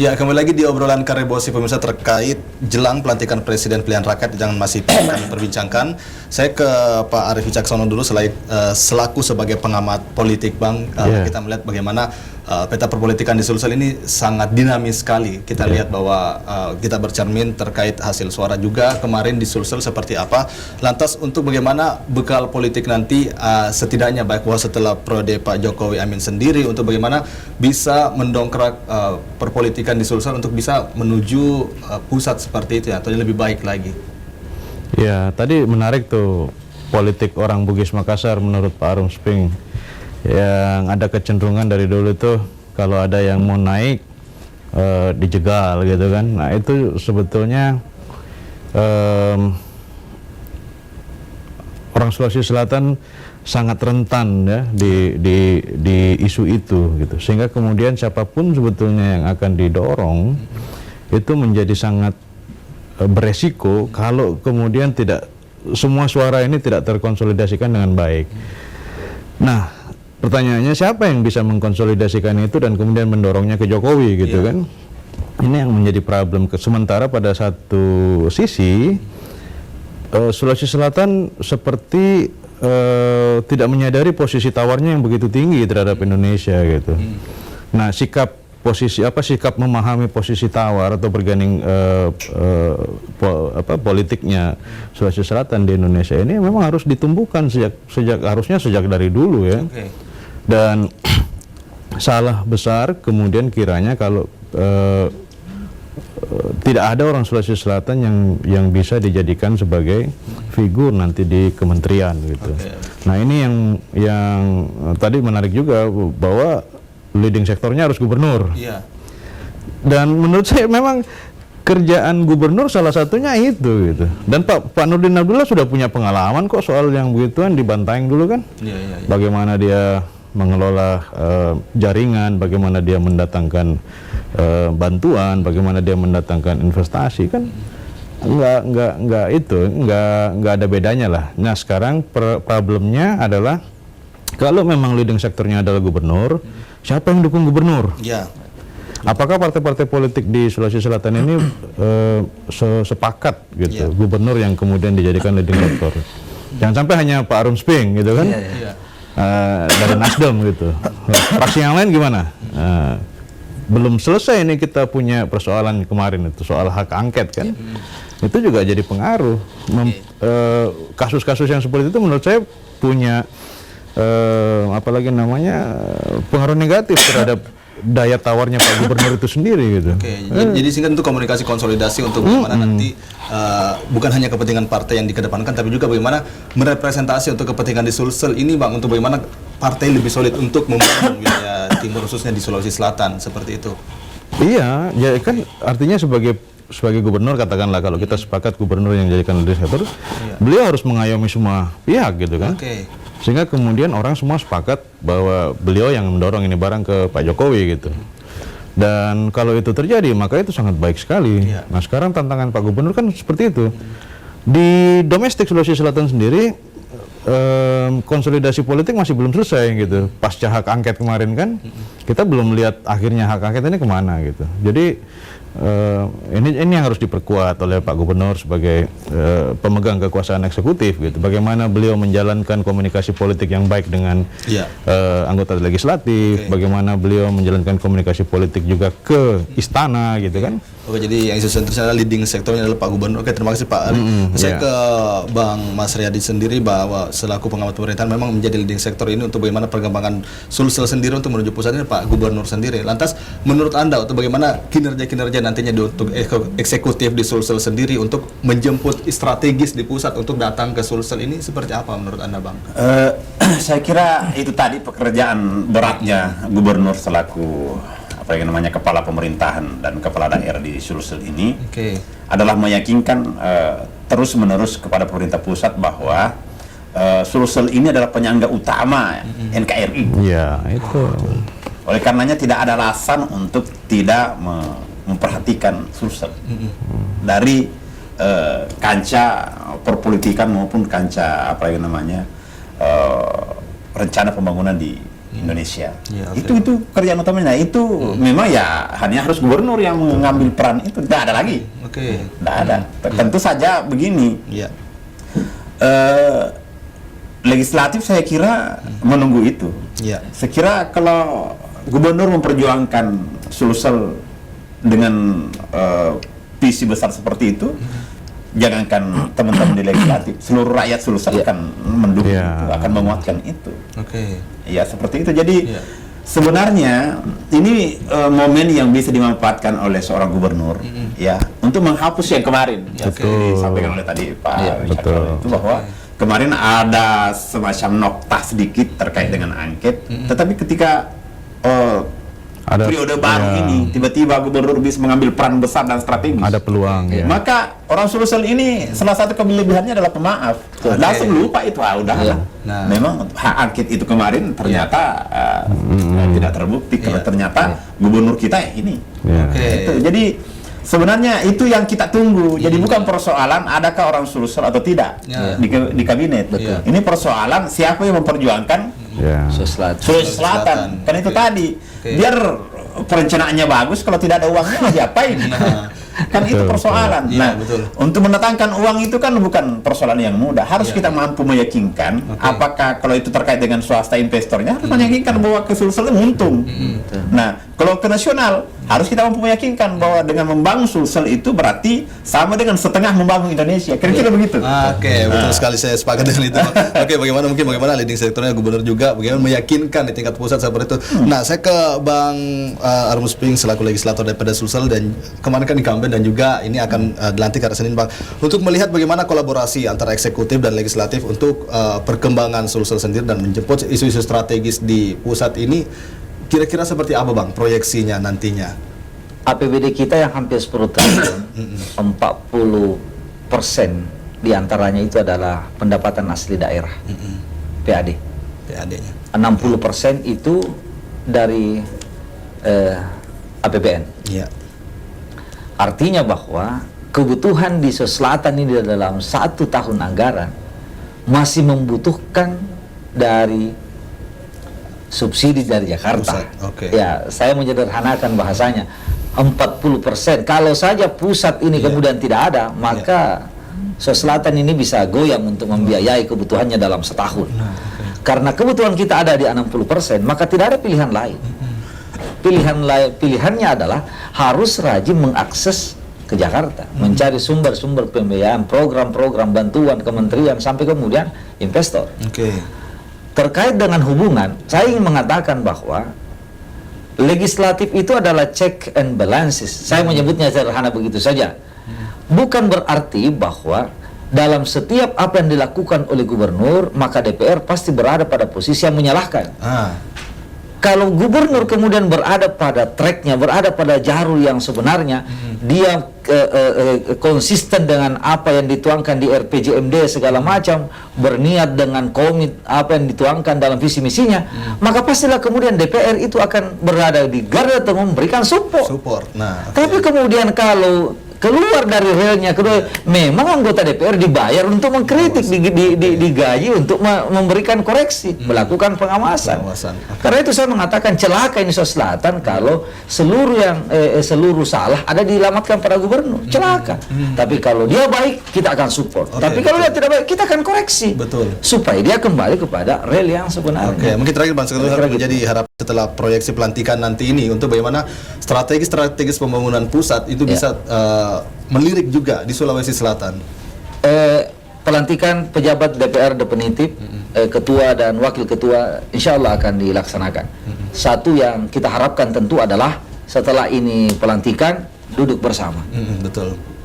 Ya, kembali lagi di obrolan Karebosi pemirsa terkait jelang pelantikan Presiden Pilihan Rakyat yang masih kami perbincangkan. Saya ke Pak Arief Wicaksono dulu selaku sebagai pengamat politik, Bang. Kita melihat bagaimana peta perpolitikan di Sulsel ini sangat dinamis sekali. Kita lihat bahwa kita bercermin terkait hasil suara juga kemarin di Sulsel seperti apa. Lantas untuk bagaimana bekal politik nanti setidaknya baik bahwa setelah periode Pak Jokowi Amin sendiri untuk bagaimana bisa mendongkrak perpolitikan di Sulsel untuk bisa menuju pusat seperti itu ya, atau lebih baik lagi. Ya, tadi menarik tuh politik orang Bugis Makassar menurut Pak Arum Sping, yang ada kecenderungan dari dulu tuh kalau ada yang mau naik dijegal gitu kan. Nah itu sebetulnya orang Sulawesi Selatan sangat rentan ya di isu itu gitu, sehingga kemudian siapapun sebetulnya yang akan didorong itu menjadi sangat beresiko kalau kemudian tidak semua suara ini tidak terkonsolidasikan dengan baik. Nah, pertanyaannya siapa yang bisa mengkonsolidasikan itu dan kemudian mendorongnya ke Jokowi gitu kan? Ini yang menjadi problem. Sementara pada satu sisi Sulawesi Selatan seperti tidak menyadari posisi tawarnya yang begitu tinggi terhadap Indonesia gitu. Nah, sikap memahami posisi tawar atau berganding politiknya Sulawesi Selatan di Indonesia ini memang harus ditumbuhkan harusnya sejak dari dulu ya. Dan salah besar kemudian kiranya kalau tidak ada orang Sulawesi Selatan yang bisa dijadikan sebagai figur nanti di kementerian gitu. Nah ini yang tadi menarik juga bahwa leading sektornya harus gubernur. Dan menurut saya memang kerjaan gubernur salah satunya itu gitu. Dan Pak Nurdin Abdullah sudah punya pengalaman kok soal yang begituan di Bantaeng dulu kan. Bagaimana dia mengelola jaringan, bagaimana dia mendatangkan bantuan, bagaimana dia mendatangkan investasi kan nggak ada bedanya lah. Nah sekarang problemnya adalah kalau memang leading sektornya adalah gubernur, siapa yang dukung gubernur? Apakah partai-partai politik di Sulawesi Selatan ini sepakat gitu gubernur yang kemudian dijadikan leading sektor? Jangan sampai hanya Pak Arum Sping gitu kan? Dari Nasdem gitu. Fraksi yang lain gimana? Belum selesai ini kita punya persoalan kemarin itu soal hak angket kan. Itu juga jadi pengaruh. Kasus-kasus yang seperti itu menurut saya punya pengaruh negatif terhadap daya tawarnya Pak Gubernur itu sendiri gitu. Jadi sehingga untuk komunikasi konsolidasi untuk bagaimana nanti bukan hanya kepentingan partai yang dikedepankan, tapi juga bagaimana merepresentasi untuk kepentingan di Sulsel ini, Bang, untuk bagaimana partai lebih solid untuk membangun wilayah timur khususnya di Sulawesi Selatan seperti itu. Iya, ya kan artinya sebagai gubernur katakanlah kalau kita sepakat gubernur yang jadikan leading sektor, beliau harus mengayomi semua pihak gitu kan. Sehingga kemudian orang semua sepakat bahwa beliau yang mendorong ini barang ke Pak Jokowi gitu. Dan kalau itu terjadi maka itu sangat baik sekali. Nah sekarang tantangan Pak Gubernur kan seperti itu. Di domestik Sulawesi Selatan sendiri konsolidasi politik masih belum selesai gitu. Pasca hak angket kemarin kan kita belum lihat akhirnya hak angket ini kemana gitu. Jadi ini yang harus diperkuat oleh Pak Gubernur sebagai pemegang kekuasaan eksekutif gitu. Bagaimana beliau menjalankan komunikasi politik yang baik dengan anggota legislatif, bagaimana beliau menjalankan komunikasi politik juga ke istana gitu kan. Jadi yang isu sentralnya adalah leading sektornya adalah Pak Gubernur. Terima kasih Pak. Saya ke Bang Mas Riyadi sendiri bahwa selaku pengamat pemerintahan memang menjadi leading sektor ini untuk bagaimana perkembangan Sulsel sendiri untuk menuju pusat ini Pak Gubernur sendiri. Lantas menurut Anda untuk bagaimana kinerja nantinya untuk eksekutif di Sulsel sendiri untuk menjemput strategis di pusat untuk datang ke Sulsel ini seperti apa menurut Anda, Bang? Saya kira itu tadi pekerjaan beratnya gubernur selaku kepala pemerintahan dan kepala daerah di Sulsel ini adalah meyakinkan terus-menerus kepada pemerintah pusat bahwa Sulsel ini adalah penyangga utama NKRI. Ya, itu. Oleh karenanya tidak ada alasan untuk tidak memperhatikan Sulsel dari kancah perpolitikan maupun kancah rencana pembangunan di Indonesia. Ya, Itu kerjaan utamanya. Itu memang ya hanya harus gubernur yang mengambil peran itu. Tidak ada lagi. Tidak ada. Tentu saja begini. Ya. Legislatif saya kira menunggu itu. Ya. Saya kira kalau gubernur memperjuangkan Sulsel dengan visi besar seperti itu, jangankan teman-teman di legislatif, seluruh rakyat Sulsel akan mendukung itu, akan menguatkan itu. Ya seperti itu. Jadi sebenarnya ini momen yang bisa dimanfaatkan oleh seorang gubernur, ya, untuk menghapus yang kemarin. Disampaikan oleh tadi Pak Richard itu bahwa kemarin ada semacam nokta sedikit terkait dengan angket, tetapi ketika periode baru ini tiba-tiba gubernur bisa mengambil peran besar dan strategis. Ada peluang. Ya. Maka orang Sulsel ini salah satu kelebihannya adalah pemaaf. Langsung lupa itu, udah. Nah, memang hak angket itu kemarin ternyata tidak terbukti karena ternyata gubernur kita ini. Itu. Jadi sebenarnya itu yang kita tunggu. Jadi bukan persoalan adakah orang Sulsel atau tidak di kabinet. Ini persoalan siapa yang memperjuangkan Sulawesi Selatan. Kan itu tadi. Biar perencanaannya bagus, kalau tidak ada uangnya diapain? Kan itu persoalan. Untuk mendatangkan uang itu kan bukan persoalan yang mudah. Harus kita mampu meyakinkan apakah kalau itu terkait dengan swasta investornya, harus meyakinkan bahwa ke Sulsel untung. Nah, kalau ke nasional harus kita mampu meyakinkan bahwa dengan membangun Sulsel itu berarti sama dengan setengah membangun Indonesia. Kira-kira begitu. Betul sekali, saya sepakat dengan itu. Bagaimana leading sektornya gubernur juga bagaimana meyakinkan di tingkat pusat seperti itu. Nah, saya ke Bang Armus Ping selaku legislator daripada Sulsel, dan kemarin kan incumbent dan juga ini akan dilantik hari Senin, Bang, untuk melihat bagaimana kolaborasi antara eksekutif dan legislatif untuk perkembangan Sulsel sendiri dan menjemput isu-isu strategis di pusat ini. Kira-kira seperti apa, Bang, proyeksinya nantinya? APBD kita yang hampir 10 triliun, 40% diantaranya itu adalah pendapatan asli daerah, PAD. PAD-nya. 60% itu dari APBN. Iya. Artinya bahwa kebutuhan di Sulawesi Selatan ini dalam 1 tahun anggaran masih membutuhkan dari subsidi dari Jakarta. Ya, saya menyederhanakan bahasanya 40%. Kalau saja pusat ini kemudian tidak ada, maka Sulawesi Selatan ini bisa goyang untuk membiayai kebutuhannya dalam setahun. Karena kebutuhan kita ada di 60%, maka tidak ada pilihan lain. Pilihannya adalah harus rajin mengakses ke Jakarta, mencari sumber-sumber pembiayaan, program-program bantuan kementerian sampai kemudian investor. Terkait dengan hubungan, saya ingin mengatakan bahwa legislatif itu adalah check and balances. Saya menyebutnya sederhana begitu saja. Bukan berarti bahwa dalam setiap apa yang dilakukan oleh gubernur, maka DPR pasti berada pada posisi yang menyalahkan. Kalau gubernur kemudian berada pada tracknya, berada pada jalur yang sebenarnya, dia konsisten dengan apa yang dituangkan di RPJMD segala macam, berniat dengan komit apa yang dituangkan dalam visi misinya, maka pastilah kemudian DPR itu akan berada di garda atau memberikan support. Tapi kemudian kalau keluar dari relnya, memang anggota DPR dibayar untuk mengkritik, digaji untuk memberikan koreksi, melakukan pengawasan. Karena itu saya mengatakan celaka ini Sulawesi Selatan kalau seluruh salah ada dilamatkan pada gubernur, celaka. Tapi kalau dia baik, kita akan support. Tapi kalau dia tidak baik, kita akan koreksi. Supaya dia kembali kepada rel yang sebenarnya. Mungkin terakhir, Bang, menjadi harapan setelah proyeksi pelantikan nanti ini untuk bagaimana strategis pembangunan pusat itu bisa melirik juga di Sulawesi Selatan. Pelantikan pejabat DPR definitif, ketua dan wakil ketua, insya Allah akan dilaksanakan. Satu yang kita harapkan tentu adalah setelah ini pelantikan duduk bersama.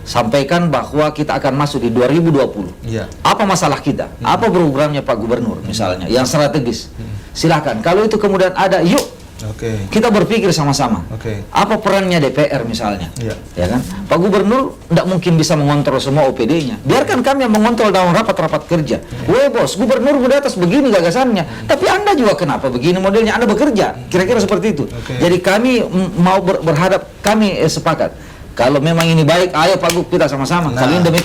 Sampaikan bahwa kita akan masuk di 2020. Apa masalah kita? Apa programnya Pak Gubernur misalnya yang strategis? Silakan. Kalau itu kemudian ada, yuk kita berpikir sama-sama. Apa perannya DPR misalnya? Ya kan? Pak Gubernur tidak mungkin bisa mengontrol semua OPD-nya. Biarkan kami yang mengontrol dalam rapat-rapat kerja. Weh bos, Gubernur di atas begini gagasannya. Tapi Anda juga kenapa begini modelnya? Anda bekerja. Kira-kira seperti itu. Jadi kami mau berhadap, kami sepakat. Kalau memang ini baik, ayo Pak Gub kita sama-sama. Kalau ini demi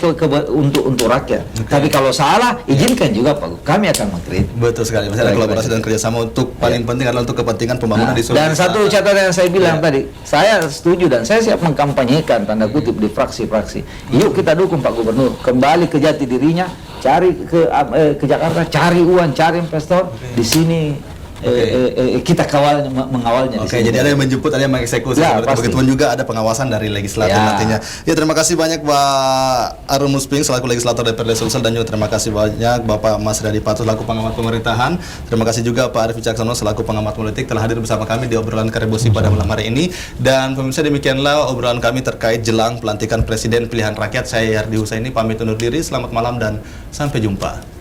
untuk rakyat. Tapi kalau salah, izinkan juga Pak Gub. Kami akan mengkritik. Betul sekali. Masih ada kolaborasi dan kerjasama untuk paling penting adalah untuk kepentingan pembangunan di Sulawesi. Dan satu catatan yang saya bilang tadi, saya setuju dan saya siap mengkampanyekan tanda kutip di fraksi-fraksi. Yuk kita dukung Pak Gubernur kembali ke jati dirinya, cari ke Jakarta, cari uang, cari investor di sini. Kita mengawalnya. Oke, jadi ada yang menjemput, ada yang mengeksekusi. Ya, Begitupun juga ada pengawasan dari legislatif nantinya. Ya, terima kasih banyak Pak Arum Musping selaku legislator DPRD Sulsel, dan juga terima kasih banyak Bapak Mas Riyadi Patu selaku pengamat pemerintahan. Terima kasih juga Pak Arief Wicaksono selaku pengamat politik telah hadir bersama kami di obrolan Karebosi pada malam hari ini. Dan pemirsa, demikianlah obrolan kami terkait jelang pelantikan Presiden Pilihan Rakyat. Saya Yardi Husaini pamit undur diri. Selamat malam dan sampai jumpa.